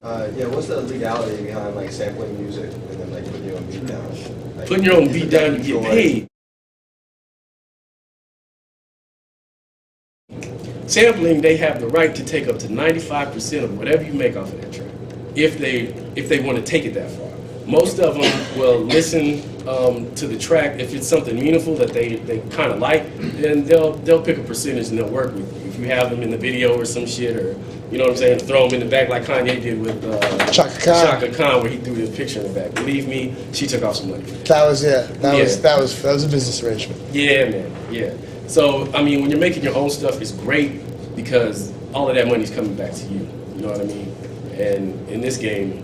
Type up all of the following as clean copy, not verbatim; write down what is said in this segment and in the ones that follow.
Yeah, what's the legality behind like sampling music and then like putting your own beat down? Like, Putting your own is beat it down, that you get joy? paid. Sampling, they have the right to take up to 95% of whatever you make off of that track, if they want to take it that far. Most of them will listen to the track. If it's something meaningful that they kind of like, then they'll pick a percentage and they'll work with you. If you have them in the video or some shit, or you know what I'm saying, throw them in the back like Kanye did with Chaka Khan, where he threw his picture in the back. Believe me, she took off some money. That was a business arrangement. Yeah, man. Yeah. So I mean, when you're making your own stuff, it's great because all of that money's coming back to you. You know what I mean? And in this game,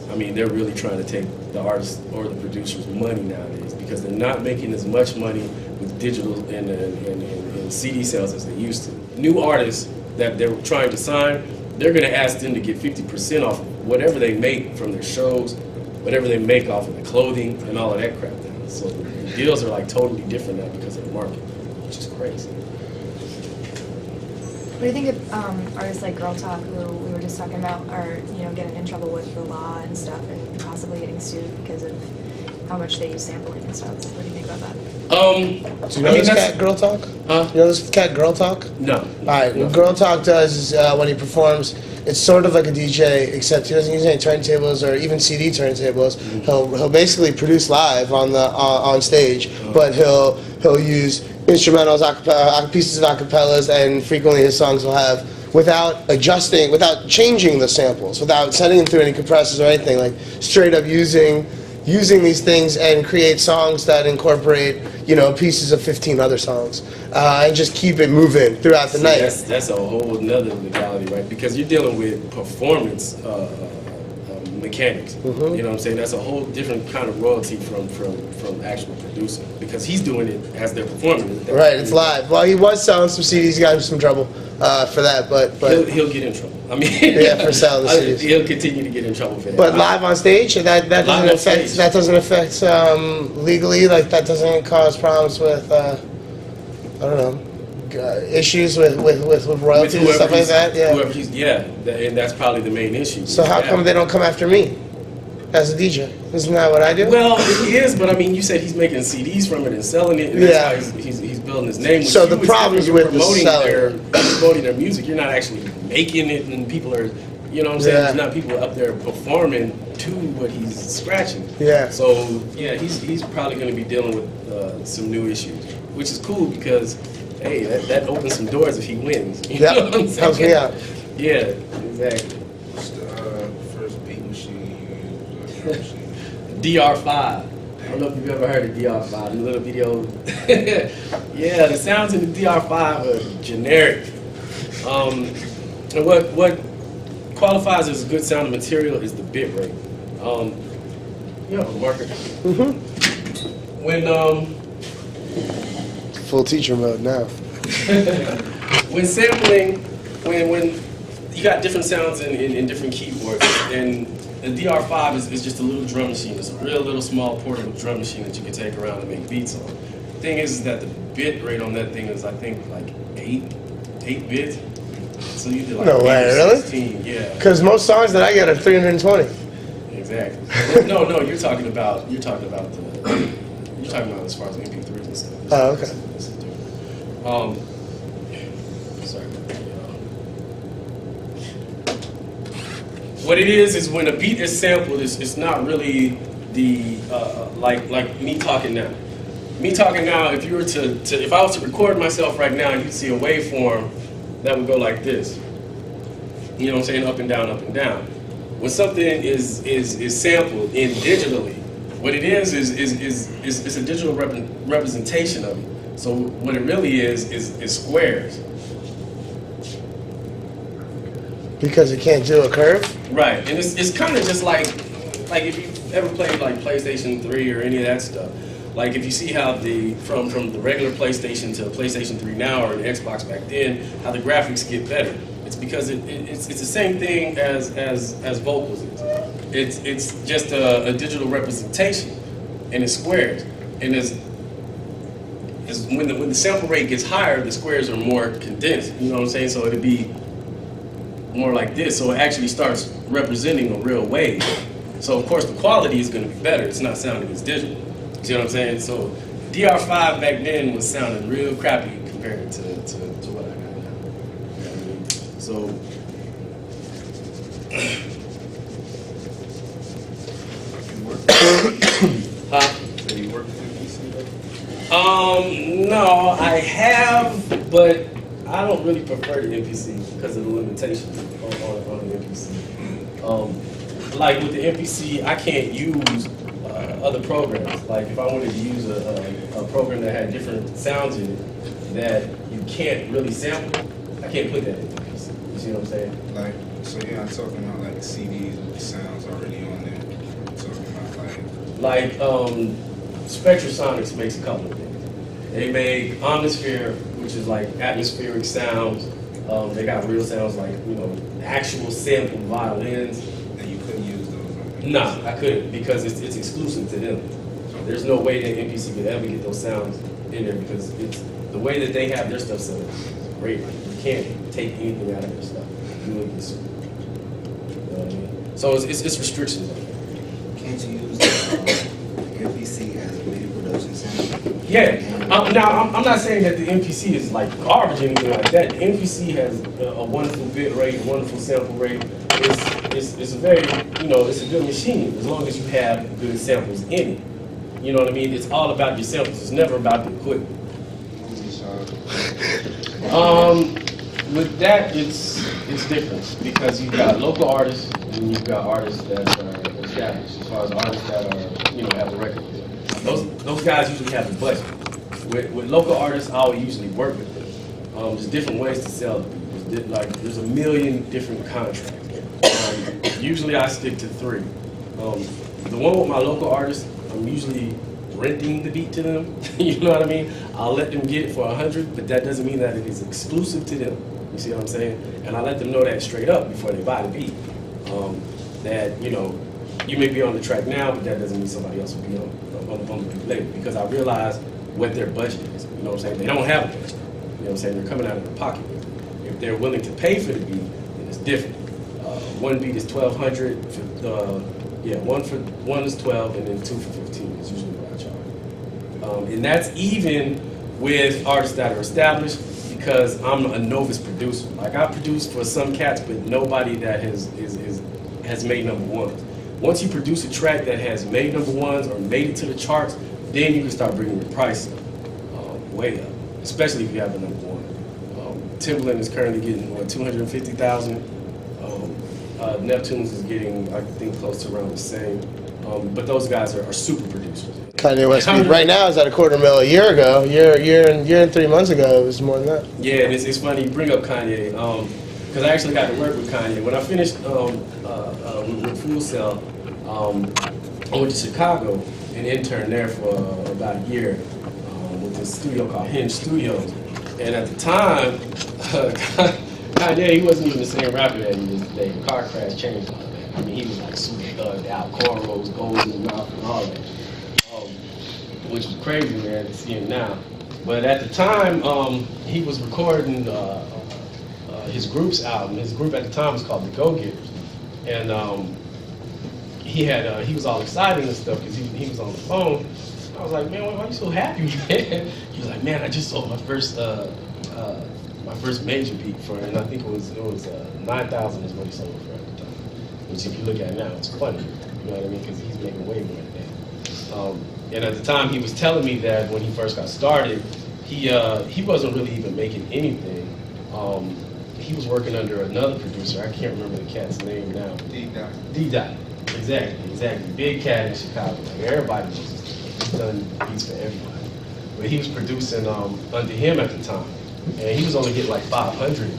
I mean, they're really trying to take the artists or the producers' money nowadays because they're not making as much money with digital and CD sales as they used to. New artists that they're trying to sign, they're going to ask them to get 50% off whatever they make from their shows, whatever they make off of the clothing and all of that crap now. So the deals are like totally different now because of the market, which is crazy. What do you think of artists like Girl Talk, who we were just talking about, are getting in trouble with the law and stuff, and possibly getting sued because of how much they use sampling and stuff? What do you think about that? Do you know this cat Girl Talk? Huh? You know this cat Girl Talk? No. All right. What Girl Talk does is when he performs, it's sort of like a DJ, except he doesn't use any turntables or even CD turntables. Mm-hmm. He'll basically produce live on stage, but he'll use instrumentals, pieces of acapellas, and frequently his songs will have, without adjusting, without changing the samples, without sending them through any compressors or anything, like straight up using these things and create songs that incorporate pieces of 15 other songs and just keep it moving throughout the night. That's a whole nother legality, right? Because you're dealing with performance mechanics. You know what I'm saying? That's a whole different kind of royalty from actual producing, because he's doing it as they're performing it. Right, it's live. Well, he was selling some CDs. He got in some trouble for that, but he'll get in trouble. I mean, yeah, for selling the CDs. He'll continue to get in trouble for that. But live on stage, that doesn't affect legally. Like that doesn't cause problems with I don't know, issues with royalties and stuff like that. Yeah. And that's probably the main issue. So how come they don't come after me as a DJ? Isn't that what I do? Well, he is, but I mean, you said he's making CDs from it and selling it, and that's how he's building his name. So the problems with promoting their music, you're not actually making it, and people are, you know what I'm saying? There's not people up there performing to what he's scratching. Yeah. So yeah, he's probably going to be dealing with some new issues, which is cool because hey, that opens some doors if he wins. You know what I'm saying? Helps me out. Yeah, exactly. What's the first beat machine you used? DR5. I don't know if you've ever heard of DR5, the little video. Yeah, the sounds in the DR5 are generic. And what qualifies as good sounding material is the bit rate. Marker. When Full teacher mode now. when sampling, when you got different sounds in different keyboards, and the DR5 is just a little drum machine. It's a real little small portable drum machine that you can take around and make beats on. The thing is that the bit rate on that thing is, I think, like 8 bits. So you did like No way, really? 16, yeah. Because most songs that I get are 320. Exactly. No, you're talking about as far as MP3s and stuff. Oh, okay. This is different. Sorry. What it is when a beat is sampled, it's not really the like me talking now. Me talking now, if you were if I was to record myself right now, you'd see a waveform that would go like this. You know what I'm saying? Up and down, up and down. When something is sampled in digitally, what it is a digital representation of it. So what it really is squares. Because it can't do a curve? Right, and it's kind of just like if you ever played like PlayStation 3 or any of that stuff. Like if you see how from the regular PlayStation to PlayStation 3 now or the Xbox back then, how the graphics get better. It's because it's the same thing as vocals is. It's just a digital representation, and it's squares. And when the sample rate gets higher, the squares are more condensed. You know what I'm saying? So it'd be more like this, so it actually starts representing a real wave. So of course the quality is going to be better. It's not sounding as digital. You see what I'm saying? So DR5 back then was sounding real crappy compared to what I got now. You know what I mean? So huh? So you work with MPC though? No, I have, but I don't really prefer the MPC because of the limitations on the MPC. Like with the MPC, I can't use other programs. Like if I wanted to use a program that had different sounds in it that you can't really sample, I can't put that in the MPC. You see what I'm saying? Like, so you're not talking about like CDs with the sounds already on there. You're talking about Like Spectrasonics makes a couple of things. They make Omnisphere, which is like atmospheric sounds. They got real sounds like, you know, actual sampled violins. and you couldn't use those on there. Nah, I couldn't because it's exclusive to them. There's no way that MPC could ever get those sounds in there because it's the way that they have their stuff set up is great. Like, you can't take anything out of their stuff. You would get sued. You know what I mean? So it's restrictions on there. Can't you use MPC as a video production sample? Yeah. Now, I'm not saying that the MPC is like garbage or anything like that. The MPC has a wonderful bit rate, a wonderful sample rate. It's a very, you know, it's a good machine as long as you have good samples in it. You know what I mean? It's all about your samples. It's never about the equipment. With that, it's different because you've got local artists and you've got artists that are established. As far as artists that are, you know, have the record deal. Those guys usually have the budget. With local artists, I'll usually work with them. There's different ways to sell them. There's a million different contracts. Usually I stick to 3. The one with my local artists, I'm usually renting the beat to them. You know what I mean? I'll let them get it for 100, but that doesn't mean that it is exclusive to them. You see what I'm saying? And I let them know that straight up before they buy the beat. That, you know, you may be on the track now, but that doesn't mean somebody else will be on the beat later. Because I realize what their budget is. You know what I'm saying? They don't have a budget. You know what I'm saying? They're coming out of their pocket. If they're willing to pay for the beat, then it's different. One beat is $1,200. One is 12, and then 2 for 15 is usually what I charge. And that's even with artists that are established because I'm a novice producer. Like I produce for some cats, but nobody that has made #1s. Once you produce a track that has made #1s or made it to the charts, then you can start bringing your price way up, especially if you have a #1. Timbaland is currently getting, what, 250,000? Neptunes is getting, I think, close to around the same. But those guys are super producers. Kanye West beat right now is at $250,000 a year ago. Year and 3 months ago, it was more than that. Yeah, and it's funny you bring up Kanye, because I actually got to work with Kanye. When I finished with Full Sail, I went to Chicago and interned there for about a year with this studio called Hinge Studios. And at the time, Kanye, he wasn't even the same rapper that he is today. The car crash changed all that. I mean, he was like super thugged out, cornrows, gold in his mouth, and all that. Which was crazy, man, to see him now. But at the time, he was recording his group's album. His group at the time was called the Go-Getters. And he was all excited and stuff because he was on the phone. I was like, man, why are you so happy, man? He was like, man, I just sold my first major beat for it, and I think it was 9,000 is what he sold it for at the time. Which, if you look at it now, it's funny. You know what I mean? Because he's making way more than that. And at the time, he was telling me that when he first got started, he wasn't really even making anything. He was working under another producer. I can't remember the cat's name now. D-Dot. Exactly. Big cat in Chicago. Like, everybody knows this. He's done beats for everybody. But he was producing under him at the time. And he was only getting like 500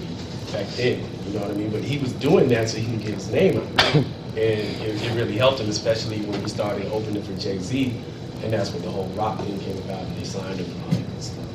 back then. You know what I mean? But he was doing that so he could get his name out. And it really helped him, especially when he started opening for Jay-Z. And that's when the whole rock thing came about, and they signed him and all that good stuff.